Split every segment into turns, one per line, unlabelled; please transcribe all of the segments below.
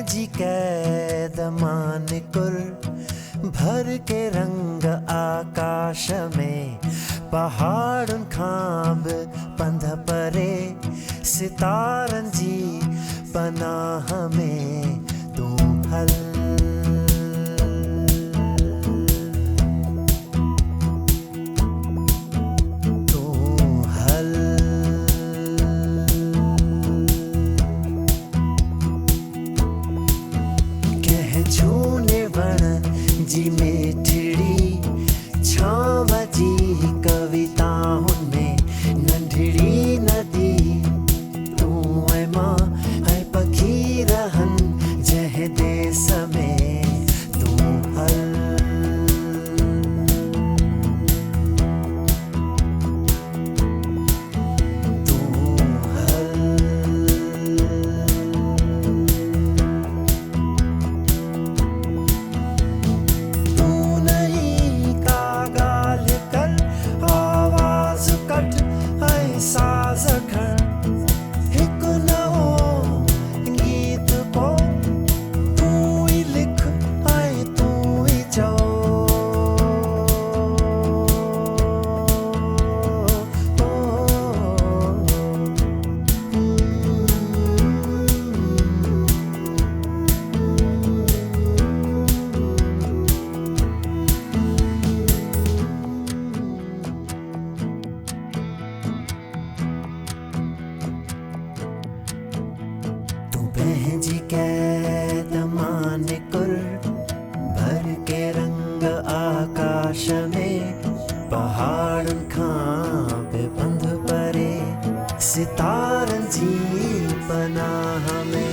पंहिंजी कैद मां निकुर भर के रंग आकाश में पहाड़ुनि खां बि पंध परे सितारनि जी पनाह में तूं हल जी मिठड़ी छांव जी कविताउनि में नंढड़ी नदी तूं ऐं मां ऐं पखी रहनि जंहिं देस में तूं हल पंहिंजी कैद मां निकुर भर के रंग आकाश में पहाड़ुनि खां बि पंध परे सितारनि जी पनाह में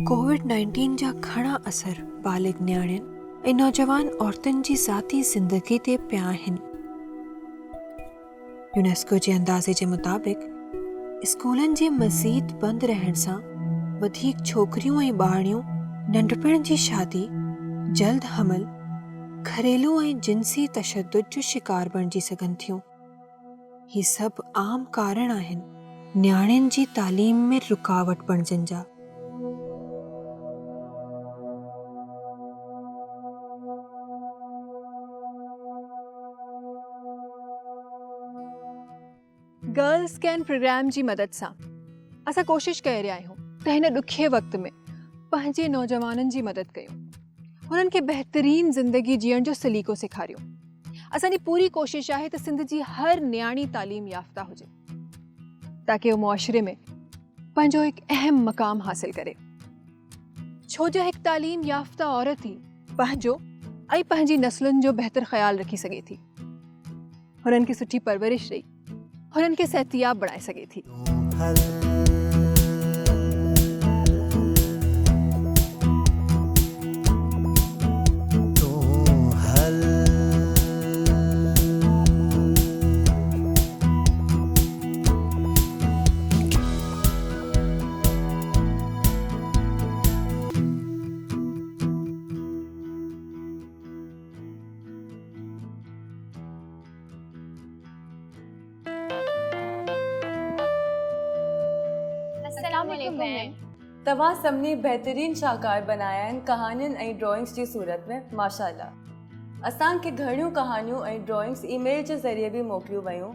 कोविड-19 जा घणा असर बालिग न्याणियुनि ऐं नौजवान औरतुनि जी ज़ाती ज़िंदगी ते पिया आहिनि। यूनेस्को जे अंदाज़े जे मुताबिक़ स्कूलनि जे मज़ीद बंदि रहण सां वधीक छोकिरियूं ऐं ॿारड़ियूं नंढपिण जी शादी, जल्द हमल, घरेलू ऐं जिन्सी तशद्दुद जो शिकार बणिजी सघनि थियूं। ही सभु आम कारण आहिनि न्याणियुनि जी तालीम में रुकावट बणिजण जा।
गर्ल्स कैन प्रोग्राम जी मदद सां असां कोशिश करे रहिया आहियूं त हिन ॾुखे वक़्त में पंहिंजे नौजवाननि जी मदद कयूं, हुननि खे बहितरीन ज़िंदगी जीअण जो सलीक़ो सेखारियूं। असांजी पूरी कोशिश आहे त सिंध जी हर न्याणी तालीम याफ़्ता हुजे ताकि वो मुआशरे में पंहिंजो हिकु अहम मक़ाम हासिल करे। छो जो हिकु तालीम याफ़्ता औरत ई पंहिंजो ऐं पंहिंजी नस्लुनि जो बहितर ख़्यालु रखी सघे थी, हुननि खे सुठी परवरिश ॾेई हुननि खे सिहतयाब बणाए सघे थी।
तव्हां सभिनी बहितरीन शाहकार बनाया आहिनि कहानियुनि ऐं ड्रॉइंग्स जी सूरत में, माशाअल्लाह। असांखे घणियूं कहानियूं ऐं ड्रॉइंग्स ईमेल जे ज़रिए बि मोकिलियूं वयूं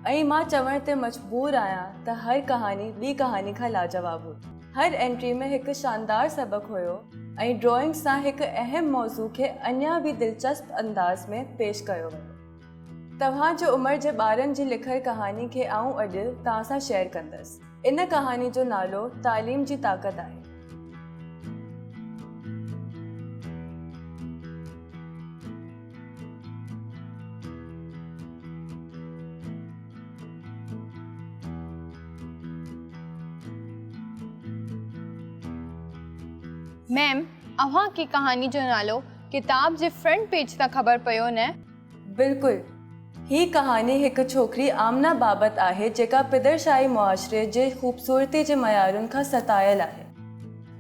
ऐं मां चवण ते मजबूर आहियां त हर कहानी ॿी कहानी खां लाजवाब हुई। हर एंट्री में हिकु शानदार सबक़ हुयो ऐं ड्रॉइंग्स सां हिकु अहम मौज़ू खे अञा बि दिलचस्प अंदाज़ में पेश कयो वियो। तव्हांजे उमिरि जे ॿारनि जी लिखल कहानी खे आऊं अॼु तव्हां सां शेयर कंदसि। इन कहानी जो नालो तालीम जी ताक़त आहे।
मैम, अव्हां की कहानी जो नालो किताब जे फ्रंट पेज तां ख़बर पियो न?
बिल्कुल, ही कहानी हिकु छोकिरी आमना बाबति आहे जेका पिदरशाही मुआशरे जे ख़ूबसूरती जे मयारुनि खां सतायल आहे।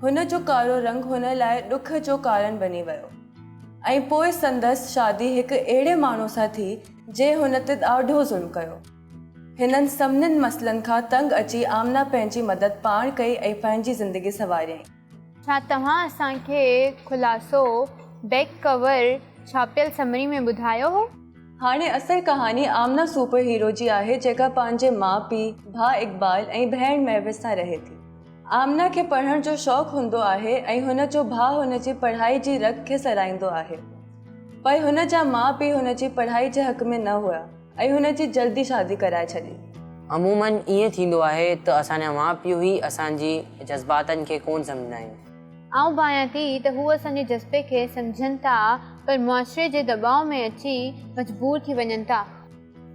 हुन जो कारो रंग हुन लाइ ॾुख जो कारण बनी वियो ऐं पोइ संदसि शादी हिकु अहिड़े माण्हू सां थी जे हुन ते ॾाढो ज़ुल्म कयो। हिननि सभिनीनि मसइलनि खां तंग अची आमना पंहिंजी मदद पाण कई ऐं पंहिंजी ज़िंदगी संवारियईं।
छा तव्हां असांखे खुलासो बैक कवर छापियल समरी में ॿुधायो हो?
हाणे असुल कहानी आमना सुपर हीरो जी आहे जेका पंहिंजे माउ पीउ, भाउ इक़बाल ऐं भेण महविज़ सां रहे थी। आमना खे पढ़ण जो शौक़ु हूंदो आहे ऐं हुन जो भाउ हुन जी पढ़ाई जी रग खे सराहींदो आहे, पर हुन जा माउ पीउ हुन जी पढ़ाई जे हक़ में न हुआ ऐं हुन जी जल्दी शादी कराए छॾी।
अमूमन ईअं थींदो आहे त असांजा माउ पीउ ई असांजी जज़्बातनि खे कोन सम्झंदा आहिनि।
आउं भायां थी त हू असांजे जज़्बे खे सम्झनि था, पर मुआशरे जे दबाव में अची मजबूर थी वञनि था।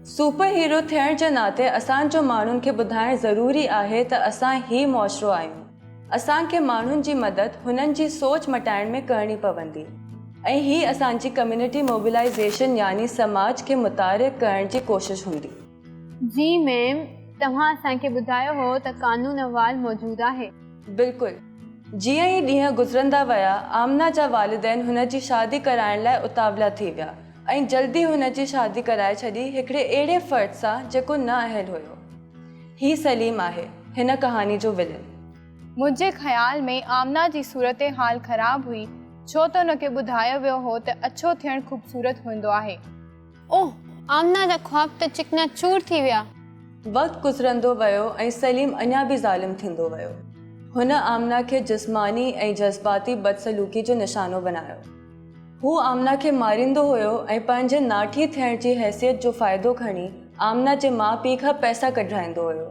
सुपर हीरो थियण जे नाते असांजो माण्हुनि खे ॿुधाइणु ज़रूरी आहे त असां ही मुआशरो आहियूं। असांखे माण्हुनि जी मदद हुननि जी सोच मटाइण में करणी पवंदी ऐं ही असांजी कम्युनिटी मोबिलाइज़ेशन यानी समाज खे मुतारिक करण जी कोशिशि हूंदी।
जी मैम, तव्हां असांखे ॿुधायो हो त कानून अवाल मौजूदु आहे।
बिल्कुलु। जीअं ई ॾींहं गुज़रंदा विया, आमना जा वालिदैन हुन जी शादी कराइण लाइ उतावला थी विया ऐं जल्दी हुन जी शादी कराए छॾी हिकिड़े अहिड़े फ़र्द सां जेको न अहल हुयो। ही सलीम आहे, हिन कहानी जो विलन।
मुंहिंजे ख़्याल में आमना जी सूरत हाल ख़राब हुई, छो त हुनखे ॿुधायो वियो हो त अछो थियणु ख़ूबसूरत हूंदो आहे। ओह, आमना जा ख्वाब त चिकना चूर थी विया।
वक़्तु गुज़रंदो वियो ऐं सलीम अञा बि ज़ालिम थींदो वियो। हुन आमना खे जिस्मानी ऐं जज़्बाती बदसलूकी जो निशानो बनायो। हू आमना खे मारींदो हुयो ऐं पंहिंजे नाठी थियण जी हैसियत जो फ़ाइदो खणी आमना जे माउ पीउ खां पैसा कढाईंदो हुयो।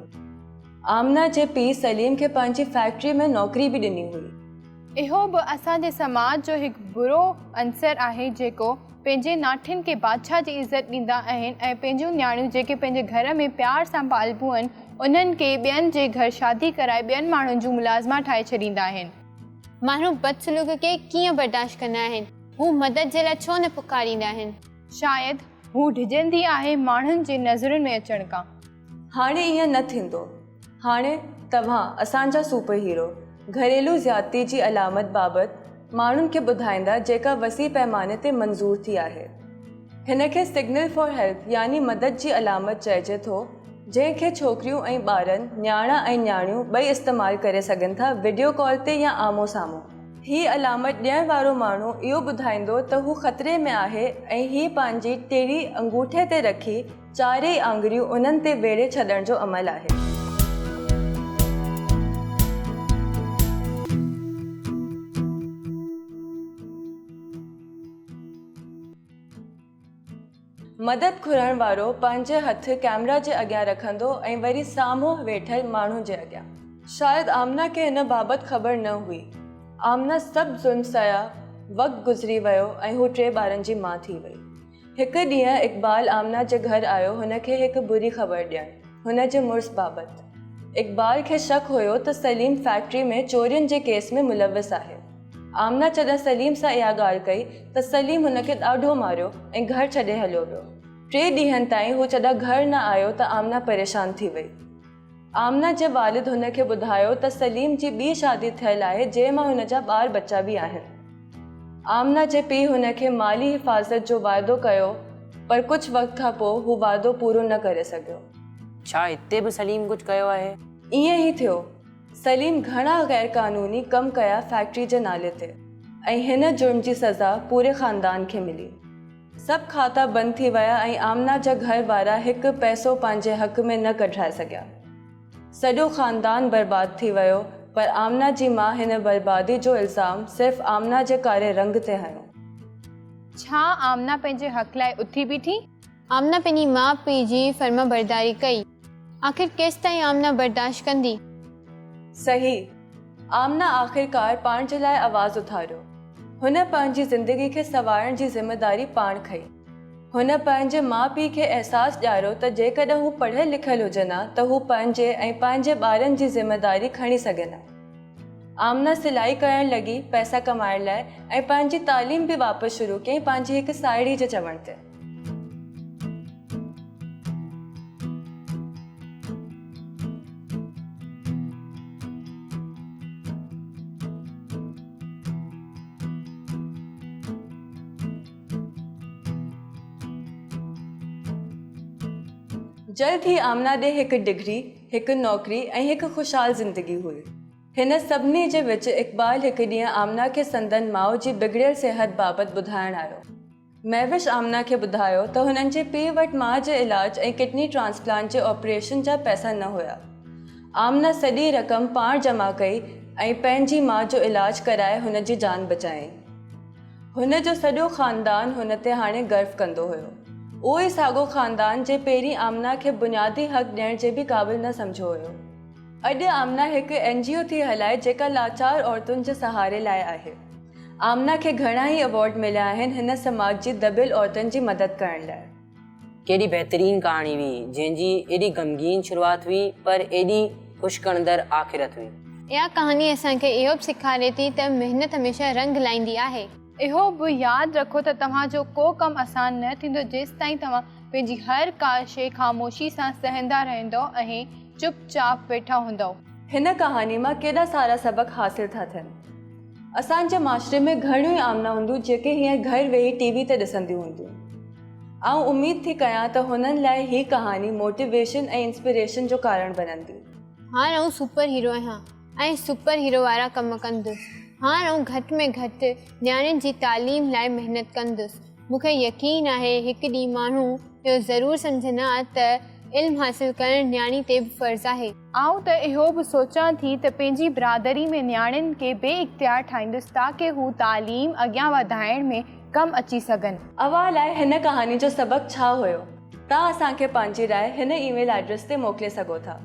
आमना जे पीउ सलीम खे पंहिंजी फैक्ट्री में नौकरी बि ॾिनी हुई।
इहो बि असांजे समाज जो हिकु बुरो अंसर आहे जेको पंहिंजे नाठियुनि खे बादशाह जी इज़त ॾींदा आहिनि ऐं पंहिंजूं न्याणियूं जेके पंहिंजे घर में प्यार सां पालबू आहिनि उन्हनि खे ॿियनि जे घर शादी कराए ॿियनि माण्हुनि जूं मुलाज़िमा ठाहे छॾींदा आहिनि। माण्हू बदसलूक खे कीअं बर्दाश्त कंदा आहिनि? हू मदद जे लाइ छो न पुकारींदा आहिनि? शायदि हू डिॼंदी आहे माण्हुनि जे नज़रुनि में अचण खां।
हाणे ईअं न थींदो। हाणे तव्हां असांजा सुपर हीरो घरेलू ज़्यादती जी अलामत बाबति माण्हुनि खे ॿुधाईंदा जेका वसी पैमाने ते मंज़ूर थी आहे। हिन खे सिग्नल फॉर हेल्प यानी मदद जी अलामत चइजे थो, जंहिंखे छोकिरियूं ऐं ॿारनि, न्याणा ऐं न्याणियूं ॿई इस्तेमालु करे सघनि था, वीडियो कॉल ते या आम्हूं साम्हूं। ही अलामत ॾियण वारो माण्हू इहो ॿुधाईंदो त हू ख़तरे में आहे ऐं ही पंहिंजी टेड़ी अंगूठे ते रखी चारई आङुरियूं उन्हनि ते वेड़े छॾण जो अमल आहे। मदद घुरण वारो पंहिंजे हथ कैमरा जे अॻियां रखंदो ऐं वरी साम्हूं वेठल माण्हू जे अॻियां। शायदि आमना खे हिन बाबति ख़बर न हुई। आमना सभु ज़ुल्म सया, वक़्तु गुज़री वियो ऐं हू 3 ॿारनि जी माउ थी वई। हिकु ॾींहुं इक़बाल आमना जे घर आयो हुनखे हिकु बुरी ख़बर ॾियणु हुन जे मुड़ुस बाबति। इक़बाल खे शक हुयो त सलीम फैक्ट्री में चोरियुनि जे केस में मुलविस आहे। आमना जॾहिं सलीम सां इहा ॻाल्हि कई त सलीम हुनखे ॾाढो मारियो ऐं घर छॾे हलियो वियो। 3 ॾींहंनि ताईं हू जॾहिं घर न आयो त आमना परेशान थी वई। आमना जे वालिद हुनखे ॿुधायो त सलीम जी ॿी शादी थियल आहे जंहिं मां हुन जा ॿार बच्चा बि आहिनि। आमना जे पीउ हुनखे माली हिफ़ाज़त जो वाइदो कयो, पर कुझु वक़्त खां पोइ हू वाइदो पूरो न करे सघियो।
छा हिते बि सलीम कुझु कयो आहे?
ईअं ई थियो। सलीम घणा गैर क़ानूनी कम कया फैक्ट्री जे नाले ते ऐं हिन जुर्म जी सज़ा पूरे ख़ानदान खे मिली। सभु खाता बंदि थी विया ऐं आमना जा घर वारा हिकु पैसो पंहिंजे हक़ में न कढाए सघिया। सॼो ख़ानदान बर्बाद थी वियो, पर आमना जी माउ हिन बर्बादी जो इल्ज़ाम सिर्फ़ु आमना जे कारे रंग ते हयो।
छा आमना पंहिंजे हक़ लाइ उथी बीठी? आमना पंहिंजी माउ पीउ जी फर्मा बरदारी कई। आख़िर केसि ताईं आमना बर्दाश्त कंदी?
सही। आमना आख़िरकार पाण जे लाइ आवाज़ उथारियो। हुन पंहिंजी ज़िंदगी खे संवारण जी ज़िमेदारी पाण खई। हुन पंहिंजे माउ पीउ खे अहसासु ॾियारियो त जेकॾहिं हू पढ़ियल लिखियल हुजनि त हू पंहिंजे ऐं पंहिंजे ॿारनि जी ज़िमेदारी खणी सघनि। आमना सिलाई करण लगी पैसा कमाइण लाइ ऐं पंहिंजी तालीम बि वापसि शुरू कयईं पंहिंजी हिकु साहेड़ी जे चवण ते। जल्द ही आमना ॾे हिकु डिग्री, हिकु नौकरी ऐं हिकु ख़ुशहाल ज़िंदगी हुई। हिन सभिनी जे विच इक़बाल हिकु ॾींहुं आमना खे संदन माउ जी बिगड़ियल सिहत बाबति ॿुधाइण आयो। महविश आमना खे ॿुधायो त हुननि जे पीउ वटि माउ जे इलाज ऐं किडनी ट्रांसप्लांट जे ऑपरेशन जा पैसा न हुया। आमना सॼी रक़म पाण जमा कई ऐं पंहिंजी माउ जो इलाज कराए हुन जी जान बचाई। हुन जो सॼो ख़ानदान हुन ते हाणे गर्व कंदो हुयो। उहो ई साॻियो ख़ानदान जे पहिरीं आमना खे बुनियादी हक़ ॾियण जे बि क़ाबिल न सम्झो हुयो। अॼु आमना हिकु NGO थी हलाए जेका लाचार औरतुनि जे सहारे लाइ आहे। आमना खे घणा ई अवॉर्ड मिलिया आहिनि हिन समाज जी दबियल औरतुनि जी मदद करण लाइ।
केॾी बहितरीन कहाणी हुई जंहिंजी एॾी गमगीन शुरूआत हुई पर एॾी ख़ुशि कंदड़ आख़िरत हुई।
इहा कहानी असांखे इहो बि सेखारे थी त महिनत हमेशह रंग लाईंदी आहे। इहो बि यादि रखो त तव्हांजो को कमु आसान न थींदो जेसि ताईं तव्हां पंहिंजी हर का शइ ख़ामोशी सां सहंदा रहंदो ऐं चुपचाप वेठा हूंदव। हिन कहानी मां केॾा सारा सबक़ हासिल था थियनि। असांजे माशरे में घणियूं ई आमना हूंदियूं जेके हीअं घर वेही TV ते ॾिसंदियूं हूंदियूं। आउं उमेद थी कयां त हुननि लाइ हीअ कहानी मोटिवेशन ऐं इंस्पिरेशन जो कारण बनंदी।
हाणे आउं सुपर हीरो आहियां ऐं सुपर हीरो वारा कम कंदुसि। हाणे आउं घटि में घटि न्याणियुनि जी तालीम लाइ महिनत कंदुसि। मूंखे यकीन आहे हिकु ॾींहुं माण्हू इहो ज़रूरु सम्झंदा त इल्मु हासिल करणु न्याणी ते बि फ़र्ज़ु आहे।
आउं त इहो बि सोचां थी त पंहिंजी बिरादरी में न्याणियुनि खे बेइख्तियार ठाहींदुसि ताकी हू तालीम अॻियां वधाइण में कमु अची सघनि।
अव्हां लाइ हिन कहानी जो सबक़ु छा हुयो? तव्हां असांखे पंहिंजी राय हिन ईमेल एड्रेस ते मोकिले सघो था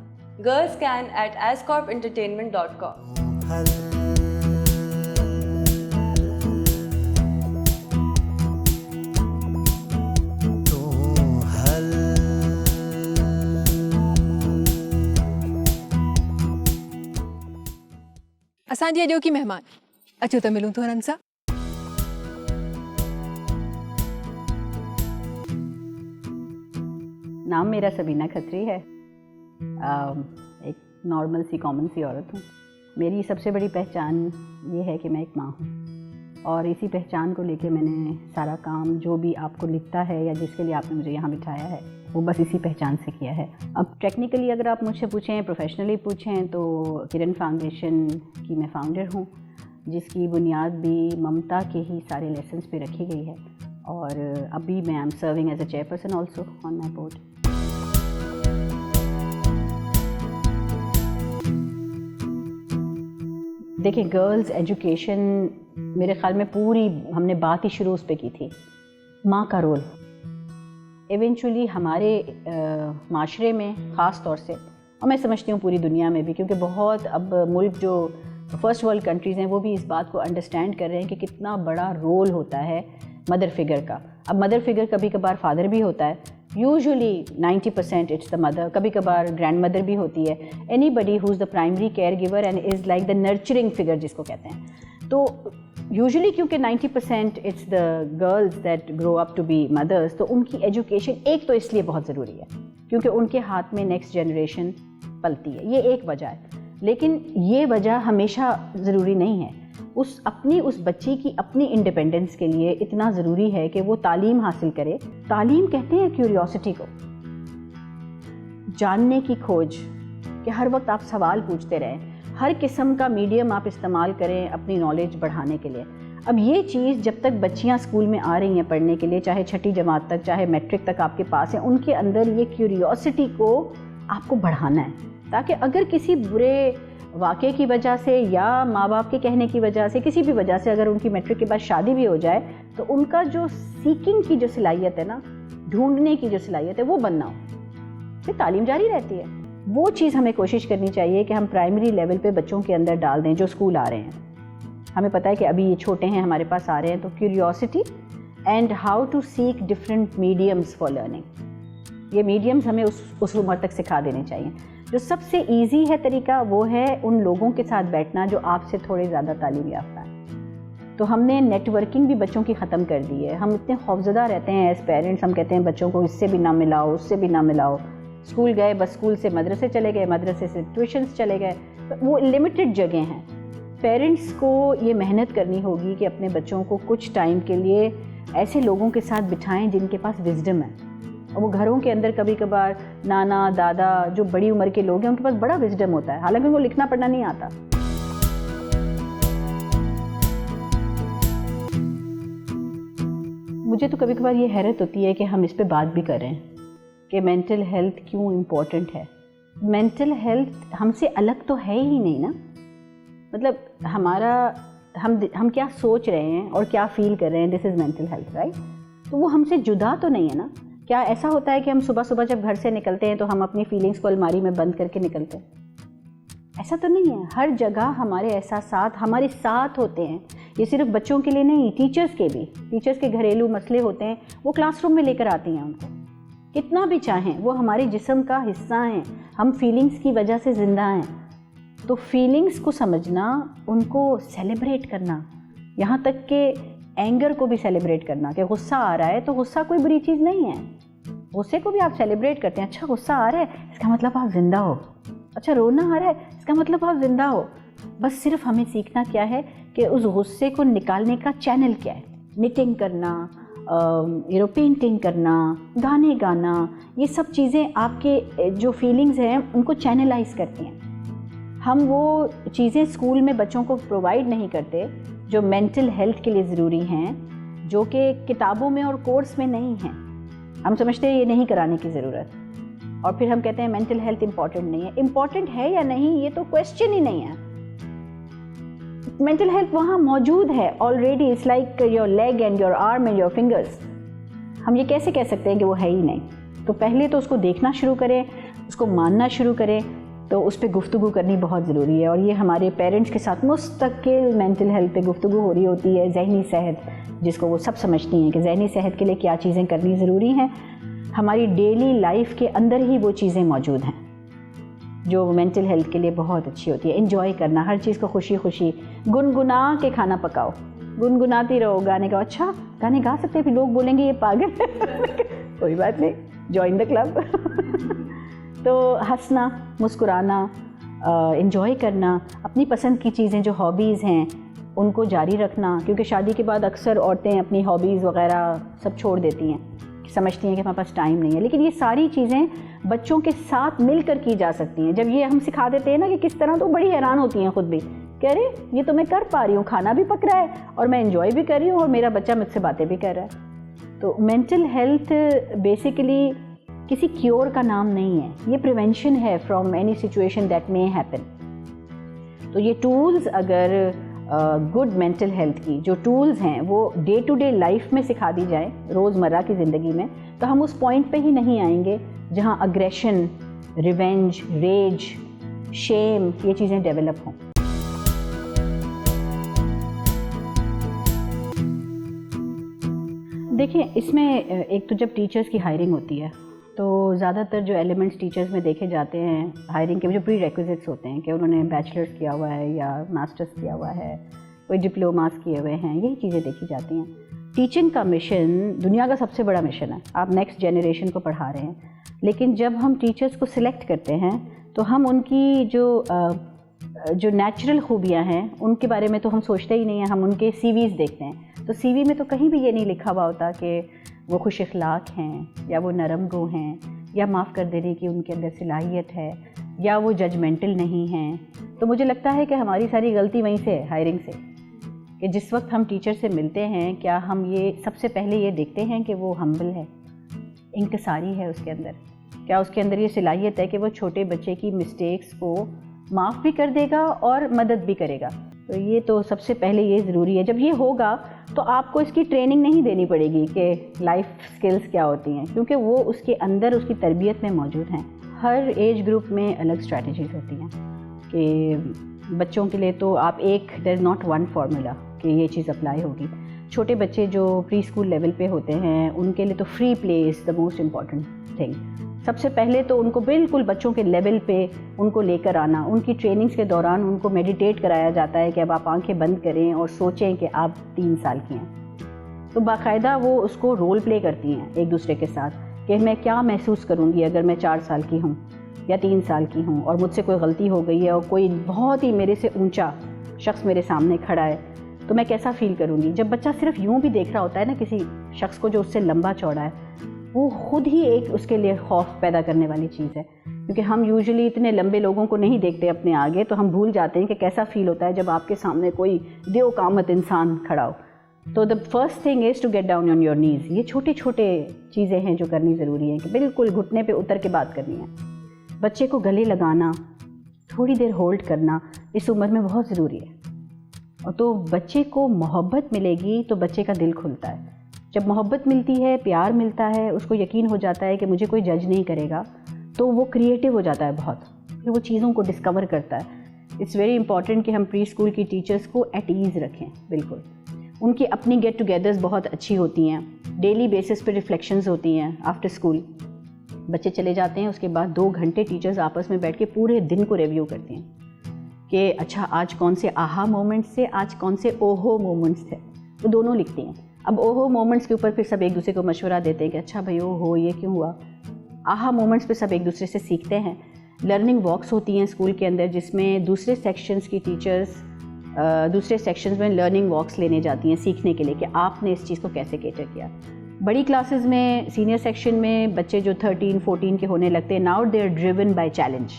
girlscan@ascorpentertainment.com।
असांजी अॼोकी महिमान अचो त मिलूं था हुननि सां।
नाम मेरा सबीना खत्री है। एक नॉर्मल सी कॉमन सी औरत हूँ। मेरी सबसे बड़ी पहचान ये है कि मैं एक माँ हूँ और इसी पहचान को लेके मैंने सारा काम जो भी आपको लिखता है या जिसके लिए आपने मुझे यहाँ बिठाया है वो बस इसी पहचान से किया है। अब टेक्निकली अगर आप मुझसे पूछें, प्रोफेशनली पूछें तो किरण फाउंडेशन की मैं फाउंडर हूँ जिसकी बुनियाद भी ममता के ही सारे लेसन्स पे रखी गई है और अभी मैं am serving as a chairperson also on my board. देखिए, गर्ल्स एजुकेशन मेरे ख़्याल में पूरी हमने बात ही शुरू उस पे की थी। माँ का रोल इवेंचुअली हमारे माशरे में ख़ास तौर से, और मैं समझती हूँ पूरी दुनिया में भी, क्योंकि बहुत अब मुल्क जो फर्स्ट वर्ल्ड कंट्रीज़ हैं वो भी इस बात को अंडरस्टैंड कर रहे हैं कि कितना बड़ा रोल होता है मदर फिगर का। अब मदर फिगर कभी कभार फादर भी होता है, यूजुअली 90% इट्स द मदर, कभी कभार ग्रैंड मदर भी होती है। Anybody who is the primary care giver and is like the nurturing figure जिसको कहते हैं। तो यूजुअली क्योंकि 90% it's the girls that grow up to be mothers, तो उनकी एजुकेशन एक तो इसलिए बहुत ज़रूरी है क्योंकि उनके हाथ में नेक्स्ट जनरेशन पलती है, ये एक वजह है। लेकिन ये वजह हमेशा ज़रूरी नहीं है। उस बच्ची की अपनी इंडिपेंडेंस के लिए इतना ज़रूरी है कि वो तालीम हासिल करे। तालीम कहते हैं क्यूरियोसिटी को, जानने की खोज, कि हर वक्त आप सवाल पूछते रहें, हर किस्म का मीडियम आप इस्तेमाल करें अपनी नॉलेज बढ़ाने के लिए। अब ये चीज़ जब तक बच्चियां स्कूल में आ रही हैं पढ़ने के लिए, चाहे छठी जमात तक, चाहे मैट्रिक तक आपके पास है, उनके अंदर ये क्यूरियोसिटी को आपको बढ़ाना है, ताकि अगर किसी बुरे वाक़े की वजह से या माँ बाप के कहने की वजह से, किसी भी वजह से अगर उनकी मैट्रिक के बाद शादी भी हो जाए, तो उनका जो सीकिंग की जो सलाहियत है ना, ढूंढने की जो सलाहियत है, वो बनना हो। फिर तालीम जारी रहती है। वो चीज़ हमें कोशिश करनी चाहिए कि हम प्राइमरी लेवल पे बच्चों के अंदर डाल दें जो स्कूल आ रहे हैं। हमें पता है कि अभी ये छोटे हैं, हमारे पास आ रहे हैं, तो curiosity and how to seek different mediums for learning, ये मीडियम्स हमें उस उम्र तक सिखा देने चाहिए। जो सबसे इजी है तरीका वो है उन लोगों के साथ बैठना जो आपसे थोड़े ज़्यादा तालीम याफ्ता है। तो हमने नेटवर्किंग भी बच्चों की ख़त्म कर दी है। हम इतने खौफज़दा रहते हैं एज पेरेंट्स, हम कहते हैं बच्चों को इससे भी ना मिलाओ, उससे भी ना मिलाओ। स्कूल गए बस स्कूल से मदरसे चले गए, मदरसे से ट्यूशन्स चले गए, वो लिमिटेड जगह हैं। पेरेंट्स को ये मेहनत करनी होगी कि अपने बच्चों को कुछ टाइम के लिए ऐसे लोगों के साथ बिठाएं जिनके पास विजडम है। और वो घरों के अंदर कभी कभार नाना दादा जो बड़ी उम्र के लोग हैं उनके पास बड़ा विजडम होता है, हालांकि उनको लिखना पढ़ना नहीं आता। मुझे तो कभी कभार ये हैरत होती है कि हम इस पे बात भी करें कि मेंटल हेल्थ क्यों इम्पोर्टेंट है। मेंटल हेल्थ हमसे अलग तो है ही नहीं ना, मतलब हमारा हम क्या सोच रहे हैं और क्या फील कर रहे हैं, this is mental health, right. तो वो हमसे जुदा तो नहीं है ना। क्या ऐसा होता है कि हम सुबह सुबह जब घर से निकलते हैं तो हम अपनी फीलिंग्स को अलमारी में बंद करके निकलते हैं? ऐसा तो नहीं है। हर जगह हमारे एहसासात हमारे साथ होते हैं। ये सिर्फ बच्चों के लिए नहीं, टीचर्स के भी। टीचर्स के घरेलू मसले होते हैं, वो क्लासरूम में लेकर आती हैं उनको। कितना भी चाहें वो हमारे जिस्म का हिस्सा हैं, हम फीलिंग्स की वजह से ज़िंदा हैं। तो फीलिंग्स को समझना, उनको सेलिब्रेट करना, यहाँ तक कि एंगर को भी सेलिब्रेट करना कि गुस्सा आ रहा है तो गुस्सा कोई बुरी चीज़ नहीं है। गुस्से को भी आप सेलिब्रेट करते हैं। अच्छा गुस्सा आ रहा है इसका मतलब आप ज़िंदा हो। अच्छा रोना आ रहा है इसका मतलब आप ज़िंदा हो। बस सिर्फ हमें सीखना क्या है कि उस गुस्से को निकालने का चैनल क्या है। निटिंग करना, पेंटिंग करना, गाने गाना, ये सब चीज़ें आपके जो फीलिंग्स हैं उनको चैनलाइज करती हैं। हम वो चीज़ें स्कूल में बच्चों को प्रोवाइड नहीं करते जो मेंटल हेल्थ के लिए ज़रूरी हैं, जो कि किताबों में और कोर्स में नहीं हैं। हम समझते हैं ये नहीं कराने की ज़रूरत, और फिर हम कहते हैं मेंटल हेल्थ इम्पॉर्टेंट नहीं है। इम्पॉर्टेंट है या नहीं ये तो क्वेश्चन ही नहीं है। मेंटल हेल्थ वहाँ मौजूद है already. It's like your leg and your arm and your fingers. हम ये कैसे कह सकते हैं कि वो है ही नहीं? तो पहले तो उसको देखना शुरू करें, उसको मानना शुरू करें, तो उस पर गुफ्तगू करनी बहुत ज़रूरी है। और ये हमारे पेरेंट्स के साथ मुस्तकिल मेंटल हेल्थ पे गुफ्तगू हो रही होती है। जहनी सेहत जिसको वो सब समझती हैं कि जहनी सेहत के लिए क्या चीज़ें करनी ज़रूरी हैं, हमारी डेली लाइफ के अंदर ही वो चीज़ें मौजूद हैं जो मेंटल हेल्थ के लिए बहुत अच्छी होती है। एंजॉय करना, हर चीज़ को खुशी खुशी गुनगुना के खाना पकाओ, गुनगुनाती रहो, गाने गाओ। अच्छा गाने गा सकते हैं, फिर लोग बोलेंगे ये पागल कोई बात नहीं, जॉइन द क्लब तो हंसना, मुस्कुराना, एंजॉय करना, अपनी पसंद की चीज़ें जो हॉबीज़ हैं उनको जारी रखना, क्योंकि शादी के बाद अक्सर औरतें अपनी हॉबीज़ वगैरह सब छोड़ देती हैं, समझती हैं कि हमारे पास टाइम नहीं है। लेकिन ये सारी चीज़ें बच्चों के साथ मिलकर की जा सकती हैं। जब ये हम सिखा देते हैं ना कि किस तरह, तो बड़ी हैरान होती हैं ख़ुद भी, कह रहे ये तो मैं कर पा रही हूँ, खाना भी पक रहा है और मैं एंजॉय भी कर रही हूँ और मेरा बच्चा मुझसे बातें भी कर रहा है। तो मेंटल हेल्थ बेसिकली किसी क्योर का नाम नहीं है, ये प्रिवेंशन है from any situation that may happen. तो ये टूल्स अगर गुड मेंटल हेल्थ की जो टूल्स हैं वो डे टू डे लाइफ में सिखा दी जाए, रोज़मर्रा की ज़िंदगी में, तो हम उस पॉइंट पे ही नहीं आएंगे जहाँ अग्रेशन, रिवेंज, रेज, शेम ये चीज़ें डेवलप हों। देखिए इसमें एक तो जब टीचर्स की हायरिंग होती है तो ज़्यादातर जो एलिमेंट्स टीचर्स में देखे जाते हैं हायरिंग के जो प्री रेक्विजिट्स होते हैं कि उन्होंने बैचलर्स किया हुआ है या मास्टर्स किया हुआ है, कोई डिप्लोमास किए हुए हैं, यही चीज़ें देखी जाती हैं। टीचिंग का मिशन दुनिया का सबसे बड़ा मिशन है, आप नेक्स्ट जनरेशन को पढ़ा रहे हैं। लेकिन जब हम टीचर्स को सिलेक्ट करते हैं तो हम उनकी जो नेचुरल खूबियाँ हैं उनके बारे में तो हम सोचते ही नहीं हैं, हम उनके CVs देखते हैं। तो CV में तो कहीं भी ये नहीं लिखा हुआ होता कि वो खुश अखलाक हैं या वो नरम गो हैं या माफ़ कर देने की उनके अंदर सलाहियत है या वो जजमेंटल नहीं हैं। तो मुझे लगता है कि हमारी सारी गलती वहीं से है, हायरिंग से, कि जिस वक्त हम टीचर से मिलते हैं क्या हम ये सबसे पहले ये देखते हैं कि वो हम्बल है, इंकसारी है उसके अंदर, क्या उसके अंदर ये सलाहियत है कि वो छोटे बच्चे की मिस्टेक्स को माफ़ भी कर देगा और मदद भी करेगा। तो ये तो सबसे पहले ये ज़रूरी है। जब ये होगा तो आपको इसकी ट्रेनिंग नहीं देनी पड़ेगी कि लाइफ स्किल्स क्या होती हैं, क्योंकि वो उसके अंदर उसकी तरबियत में मौजूद हैं। हर एज ग्रुप में अलग स्ट्रैटेजीज़ होती हैं कि बच्चों के लिए तो आप there is not one formula कि ये चीज़ अप्लाई होगी। छोटे बच्चे जो प्री स्कूल लेवल पे होते हैं उनके लिए तो free play is the most important thing. सबसे पहले तो उनको बिल्कुल बच्चों के लेवल पे उनको लेकर आना। उनकी ट्रेनिंग्स के दौरान उनको मेडिटेट कराया जाता है कि अब आप आंखें बंद करें और सोचें कि आप 3 साल की हैं। तो बाकायदा वो उसको रोल प्ले करती हैं एक दूसरे के साथ कि मैं क्या महसूस करूँगी अगर मैं 4 साल की हूँ या 3 साल की हूँ और मुझसे कोई गलती हो गई है और कोई बहुत ही मेरे से ऊंचा शख्स मेरे सामने खड़ा है तो मैं कैसा फ़ील करूँगी। जब बच्चा सिर्फ यूँ भी देख रहा होता है ना किसी शख्स को जो उससे लंबा चौड़ा है, वो खुद ही एक उसके लिए खौफ पैदा करने वाली चीज़ है। क्योंकि हम यूजुअली इतने लंबे लोगों को नहीं देखते अपने आगे, तो हम भूल जाते हैं कि कैसा फ़ील होता है जब आपके सामने कोई देव कामत इंसान खड़ा हो। तो the first thing is to get down on your knees. ये छोटे छोटे चीज़ें हैं जो करनी ज़रूरी है कि बिल्कुल घुटने पे उतर के बात करनी है। बच्चे को गले लगाना, थोड़ी देर होल्ड करना इस उम्र में बहुत ज़रूरी है। और तो बच्चे को मोहब्बत मिलेगी तो बच्चे का दिल खुलता है। जब मोहब्बत मिलती है, प्यार मिलता है, उसको यकीन हो जाता है कि मुझे कोई जज नहीं करेगा, तो वो क्रिएटिव हो जाता है बहुत, फिर वो चीज़ों को डिस्कवर करता है। इट्स वेरी इंपॉर्टेंट कि हम प्री स्कूल की टीचर्स को एट ईज़ रखें। बिल्कुल उनकी अपनी गेट टुगेदर्स बहुत अच्छी होती हैं, डेली बेसिस पे रिफ्लेक्शंस होती हैं। आफ्टर स्कूल बच्चे चले जाते हैं, उसके बाद 2 घंटे टीचर्स आपस में बैठ के पूरे दिन को रिव्यू करती हैं कि अच्छा आज कौन से आहा मोमेंट्स थे, आज कौन से ओहो मोमेंट्स थे, तो दोनों लिखती हैं। अब ओहो मोमेंट्स के ऊपर फिर सब एक दूसरे को मशवरा देते हैं कि अच्छा भाई ओहो ये क्यों हुआ। आहा मोमेंट्स पे सब एक दूसरे से सीखते हैं। लर्निंग वॉक्स होती हैं स्कूल के अंदर जिसमें दूसरे सेक्शंस की टीचर्स दूसरे सेक्शंस में लर्निंग वॉक्स लेने जाती हैं सीखने के लिए कि आपने इस चीज़ को कैसे केटर किया। बड़ी क्लासेस में, सीनियर सेक्शन में बच्चे जो 13-14 के होने लगते हैं, now they are driven by challenge,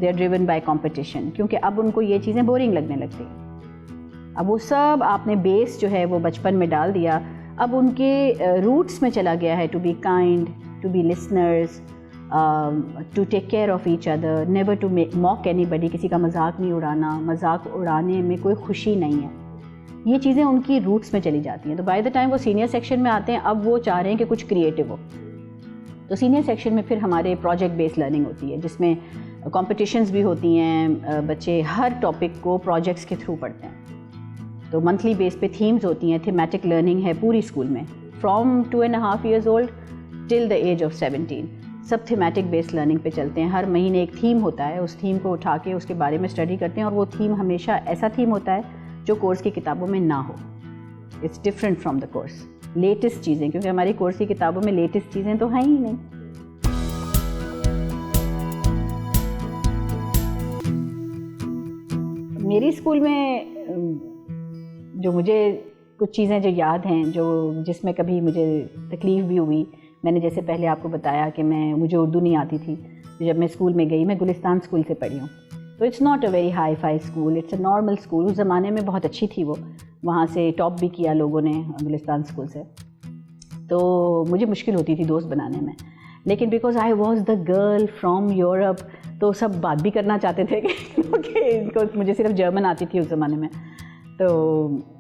they are driven by competition, क्योंकि अब उनको ये चीज़ें बोरिंग लगने लगती हैं। अब वो सब आपने बेस जो है वो बचपन में डाल दिया, अब उनके रूट्स में चला गया है to be kind, to be listeners, to take care of each other, never to mock anybody, किसी का मजाक नहीं उड़ाना, मजाक उड़ाने में कोई खुशी नहीं है। ये चीज़ें उनकी रूट्स में चली जाती हैं। तो बाय द टाइम वो सीनियर सेक्शन में आते हैं, अब वो चाह रहे हैं कि कुछ क्रिएटिव हो। तो सीनियर सेक्शन में फिर हमारे प्रोजेक्ट बेस्ड लर्निंग होती है जिसमें कॉम्पिटिशन्स भी होती हैं। बच्चे हर टॉपिक को प्रोजेक्ट्स के थ्रू पढ़ते हैं। तो मंथली बेस पे थीम्स होती हैं, थीमेटिक लर्निंग है पूरी स्कूल में, from 2.5 years old till the age of 17 सब थीमेटिक बेस्ड लर्निंग पे चलते हैं। हर महीने एक थीम होता है, उस थीम को उठा के उसके बारे में स्टडी करते हैं और वो थीम हमेशा ऐसा थीम होता है जो कोर्स की किताबों में ना हो। It's different from the course. Latest चीज़ें, क्योंकि हमारी कोर्स की किताबों में लेटेस्ट चीज़ें तो हैं ही नहीं। मेरी स्कूल में जो मुझे कुछ चीज़ें जो याद हैं, जो जिसमें कभी मुझे तकलीफ़ भी हुई, मैंने जैसे पहले आपको बताया कि मुझे उर्दू नहीं आती थी। तो जब मैं स्कूल में गई, मैं गुलिस्तान स्कूल से पढ़ी हूँ, तो it's not a very hi fi school, it's a normal school. उस ज़माने में बहुत अच्छी थी वो, वहाँ से टॉप भी किया लोगों ने गुलिस्तान स्कूल से। तो मुझे मुश्किल होती थी दोस्त बनाने में, लेकिन because I was the girl from Europe, तो सब बात भी करना चाहते थे कि इनको, मुझे सिर्फ जर्मन आती थी उस ज़माने में, तो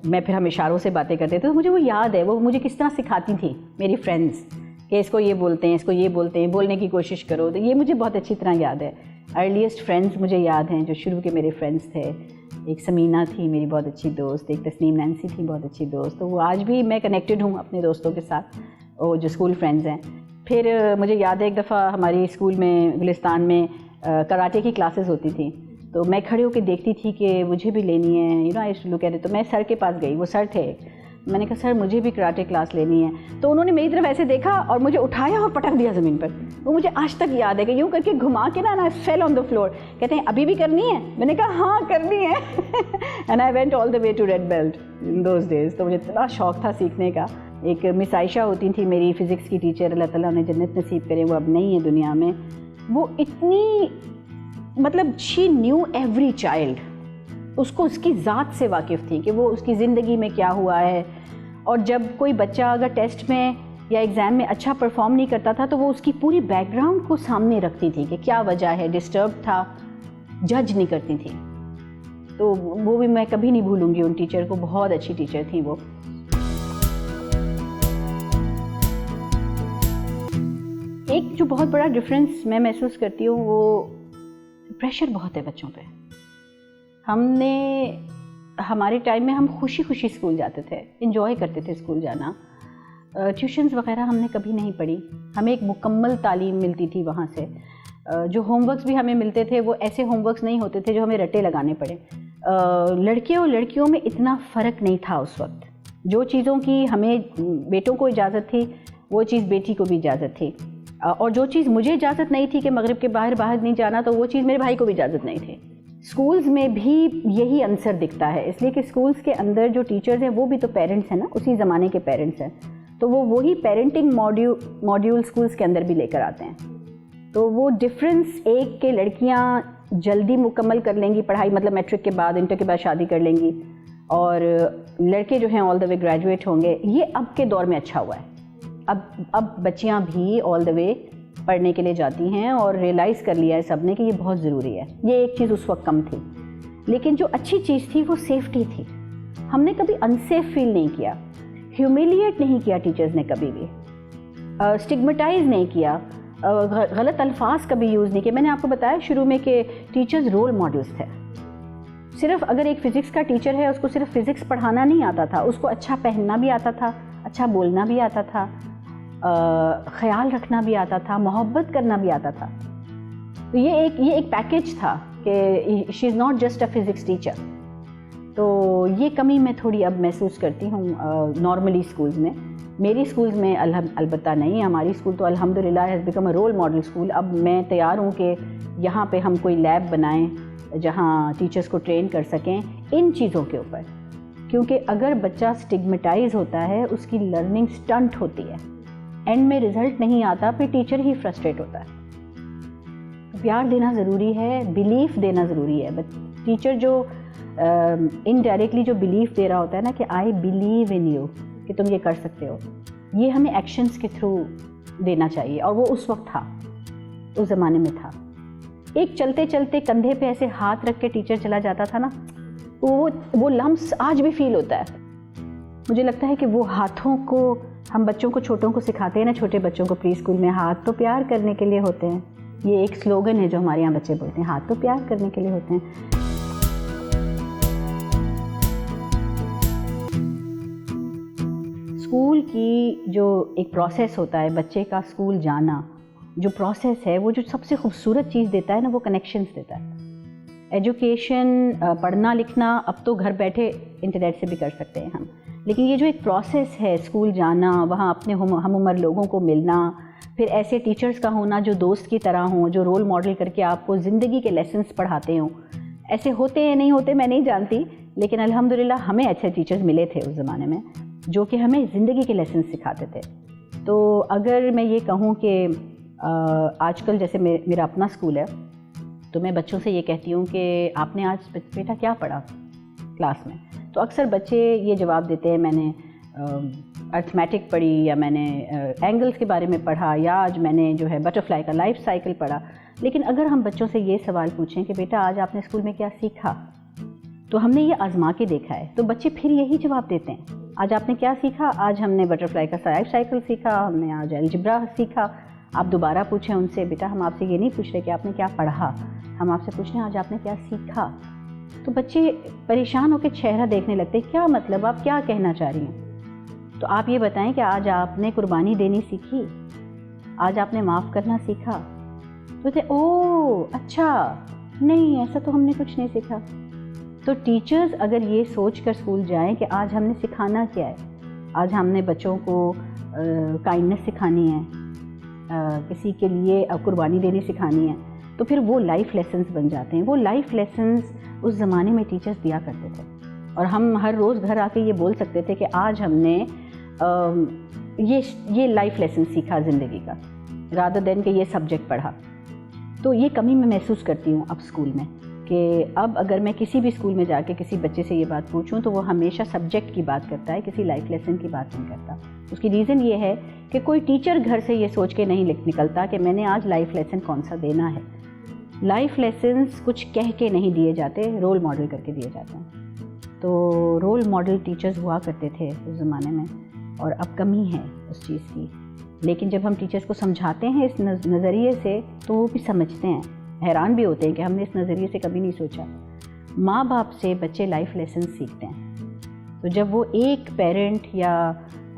मैं फिर हम इशारों से बातें करते थे। तो मुझे वो याद है, वो मुझे किस तरह सिखाती थी मेरी फ्रेंड्स कि इसको ये बोलते हैं, इसको ये बोलते हैं, बोलने की कोशिश करो। तो ये मुझे बहुत अच्छी तरह याद है। अर्लीस्ट फ्रेंड्स मुझे याद हैं जो शुरू के मेरे फ्रेंड्स थे। एक समीना थी मेरी बहुत अच्छी दोस्त, एक तस्नीम नैंसी थी बहुत अच्छी दोस्त। तो वो आज भी मैं कनेक्टेड हूँ अपने दोस्तों के साथ, वो जो स्कूल फ्रेंड्स हैं। फिर मुझे याद है एक दफ़ा हमारी स्कूल में गुलिस्तान में कराटे की क्लासेस होती थी, तो मैं खड़े होकर देखती थी कि मुझे भी लेनी है, you know I look at it. तो मैं सर के पास गई, वो सर थे, मैंने कहा सर मुझे भी कराटे क्लास लेनी है। तो उन्होंने मेरी तरफ ऐसे देखा और मुझे उठाया और पटक दिया ज़मीन पर। वो मुझे आज तक याद है कि यूँ करके घुमा के ना फेल ऑन द फ्लोर। कहते हैं अभी भी करनी है? मैंने कहा हाँ करनी है। And I went all the way to red belt in those days. तो मुझे इतना शौक था सीखने का। एक मिस आयशा होती थी मेरी फ़िज़िक्स की टीचर, अल्लाह ताला उन्हें जन्नत नसीब करे, वो अब नहीं है दुनिया में। वो इतनी, मतलब शी न्यू एवरी चाइल्ड, उसको उसकी ज़ात से वाकिफ़ थी कि वो उसकी ज़िंदगी में क्या हुआ है। और जब कोई बच्चा अगर टेस्ट में या एग्ज़ाम में अच्छा परफॉर्म नहीं करता था तो वो उसकी पूरी बैकग्राउंड को सामने रखती थी कि क्या वजह है, डिस्टर्ब था, जज नहीं करती थी। तो वो भी मैं कभी नहीं भूलूंगी उन टीचर को, बहुत अच्छी टीचर थी वो। एक जो बहुत बड़ा डिफरेंस मैं महसूस करती हूँ, वो प्रेशर बहुत है बच्चों पे। हमारे टाइम में हम खुशी खुशी स्कूल जाते थे, एंजॉय करते थे स्कूल जाना। ट्यूशन्स वगैरह हमने कभी नहीं पढ़ी। हमें एक मुकम्मल तालीम मिलती थी वहाँ से। जो होमवर्क्स भी हमें मिलते थे वो ऐसे होमवर्क्स नहीं होते थे जो हमें रटे लगाने पड़े। लड़के और लड़कियों में इतना फ़र्क नहीं था उस वक्त। जो चीज़ों की हमें बेटों को इजाज़त थी वो चीज़ बेटी को भी इजाज़त थी, और जो चीज़ मुझे इजाज़त नहीं थी कि मगरिब के बाहर नहीं जाना, तो वो चीज़ मेरे भाई को भी इजाज़त नहीं थी। स्कूल्स में भी यही अंसर दिखता है, इसलिए कि स्कूल्स के अंदर जो टीचर्स हैं वो भी तो पेरेंट्स हैं ना, उसी ज़माने के पेरेंट्स हैं, तो वो वही पेरेंटिंग मॉड्यूल स्कूल्स के अंदर भी लेकर आते हैं। तो वो डिफरेंस एक के लड़कियां जल्दी मुकम्मल कर लेंगी पढ़ाई, मतलब मैट्रिक के बाद, इंटर के बाद शादी कर लेंगी, और लड़के जो हैं ऑल द वे ग्रेजुएट होंगे, ये अब के दौर में अच्छा हुआ है। अब बच्चियां भी ऑल द वे पढ़ने के लिए जाती हैं और रियलाइज़ कर लिया है सबने कि ये बहुत ज़रूरी है। ये एक चीज़ उस वक्त कम थी, लेकिन जो अच्छी चीज़ थी वो सेफ्टी थी। हमने कभी अनसेफ फील नहीं किया, ह्यूमिलिएट नहीं किया टीचर्स ने कभी भी, स्टिग्मेटाइज नहीं किया, गलत अल्फाज कभी यूज़ नहीं किए। मैंने आपको बताया शुरू में कि टीचर्स रोल मॉडल्स थे। सिर्फ अगर एक फ़िज़िक्स का टीचर है उसको सिर्फ फ़िज़िक्स पढ़ाना नहीं आता था, उसको अच्छा पहनना भी आता था, अच्छा बोलना भी आता था, ख्याल रखना भी आता था, मोहब्बत करना भी आता था। तो ये एक पैकेज था कि she is not just a physics teacher. तो ये कमी मैं थोड़ी अब महसूस करती हूँ नॉर्मली स्कूल्स में। मेरी स्कूल्स में अलबत्ता नहीं, हमारी स्कूल तो अल्हम्दुलिल्लाह has become a role model school. अब मैं तैयार हूँ कि यहाँ पे हम कोई लैब बनाएं जहाँ टीचर्स को ट्रेन कर सकें इन चीज़ों के ऊपर, क्योंकि अगर बच्चा स्टिग्मेटाइज होता है उसकी लर्निंग स्टंट होती है, एंड में रिज़ल्ट नहीं आता, फिर टीचर ही फ्रस्ट्रेट होता है। तो प्यार देना ज़रूरी है, बिलीफ देना ज़रूरी है। बट टीचर जो इनडायरेक्टली जो बिलीफ दे रहा होता है ना कि आई बिलीव इन यू, कि तुम ये कर सकते हो, ये हमें एक्शंस के थ्रू देना चाहिए, और वो उस वक्त था, उस ज़माने में था। एक चलते चलते कंधे पे ऐसे हाथ रख के टीचर चला जाता था ना, वो लम्स आज भी फील होता है। मुझे लगता है कि वो हाथों को हम बच्चों को, छोटों को सिखाते हैं ना, छोटे बच्चों को प्री स्कूल में, हाथ तो प्यार करने के लिए होते हैं। ये एक स्लोगन है जो हमारे यहाँ बच्चे बोलते हैं, हाथ तो प्यार करने के लिए होते हैं। स्कूल की जो एक प्रोसेस होता है, बच्चे का स्कूल जाना जो प्रोसेस है, वो जो सबसे खूबसूरत चीज़ देता है ना, वो कनेक्शंस देता है। एजुकेशन, पढ़ना लिखना अब तो घर बैठे इंटरनेट से भी कर सकते हैं हम, लेकिन ये जो एक प्रोसेस है, स्कूल जाना, वहाँ अपने हम उम्र लोगों को मिलना, फिर ऐसे टीचर्स का होना जो दोस्त की तरह हों, जो रोल मॉडल करके आपको ज़िंदगी के लेसन्स पढ़ाते हों। ऐसे होते हैं नहीं होते मैं नहीं जानती, लेकिन अल्हम्दुलिल्लाह हमें अच्छे टीचर्स मिले थे उस ज़माने में जो कि हमें ज़िंदगी के लेसन सिखाते थे। तो अगर मैं ये कहूँ कि आजकल जैसे मेरा अपना स्कूल है, तो मैं बच्चों से ये कहती हूँ कि आपने आज बेटा क्या पढ़ा क्लास में, तो अक्सर बच्चे ये जवाब देते हैं मैंने अर्थमेटिक पढ़ी, या मैंने एंगल्स के बारे में पढ़ा, या आज मैंने जो है बटरफ्लाई का लाइफ साइकिल पढ़ा। लेकिन अगर हम बच्चों से ये सवाल पूछें कि बेटा आज आपने स्कूल में क्या सीखा, तो हमने ये आजमा के देखा है, तो बच्चे फिर यही जवाब देते हैं, आज आपने क्या सीखा, आज हमने बटरफ्लाई का लाइफ साइकिल सीखा, हमने आज अलजेब्रा सीखा। आप दोबारा पूछें उनसे, बेटा हम आपसे ये नहीं पूछ रहे कि आपने क्या पढ़ा, हम आपसे पूछ रहे हैं आज आपने क्या सीखा। तो बच्चे परेशान होकर चेहरा देखने लगते हैं, क्या मतलब, आप क्या कहना चाह रही हैं। तो आप ये बताएं कि आज आपने कुर्बानी देनी सीखी, आज आपने माफ़ करना सीखा। तो ओह अच्छा, नहीं ऐसा तो हमने कुछ नहीं सीखा। तो टीचर्स अगर ये सोच कर स्कूल जाएं कि आज हमने सिखाना क्या है, आज हमने बच्चों को काइंडनेस सिखानी है, किसी के लिए कुर्बानी देनी सिखानी है, तो फिर वो लाइफ लेसन्स बन जाते हैं। वो लाइफ लेसन्स उस ज़माने में टीचर्स दिया करते थे, और हम हर रोज़ घर आके ये बोल सकते थे कि आज हमने ये लाइफ लेसन सीखा ज़िंदगी का, रादर देन कि ये सब्जेक्ट पढ़ा। तो ये कमी मैं महसूस करती हूँ अब स्कूल में, कि अब अगर मैं किसी भी स्कूल में जाके किसी बच्चे से ये बात पूछूं तो वो हमेशा सब्जेक्ट की बात करता है, किसी लाइफ लेसन की बात नहीं करता। उसकी रीज़न ये है कि कोई टीचर घर से ये सोच के नहीं निकलता कि मैंने आज लाइफ लेसन कौन सा देना है। लाइफ लेसन्स कुछ कह के नहीं दिए जाते, रोल मॉडल करके दिए जाते हैं। तो रोल मॉडल टीचर्स हुआ करते थे उस ज़माने में, और अब कमी है उस चीज़ की। लेकिन जब हम टीचर्स को समझाते हैं इस नज़रिए से, तो वो भी समझते हैं, हैरान भी होते हैं कि हमने इस नज़रिए से कभी नहीं सोचा। माँ बाप से बच्चे लाइफ लेसन सीखते हैं। तो जब वो एक पेरेंट या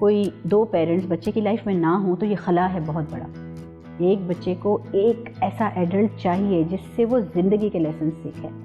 कोई 2 पेरेंट्स बच्चे की लाइफ में ना हो तो ये खला है बहुत बड़ा। एक बच्चे को एक ऐसा एडल्ट चाहिए जिससे वो ज़िंदगी के लेसन सीखे।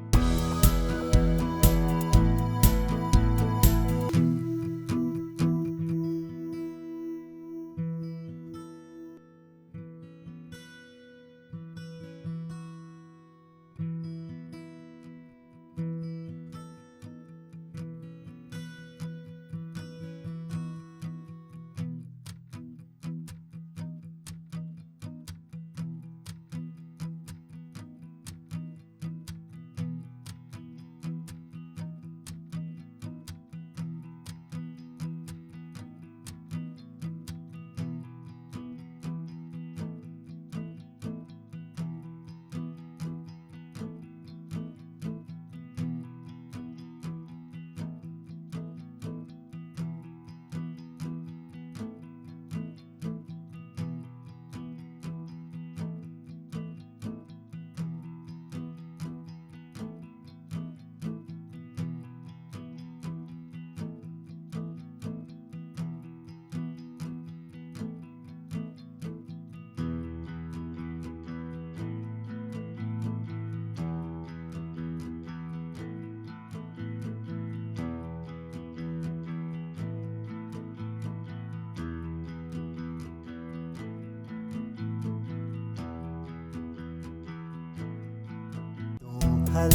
हल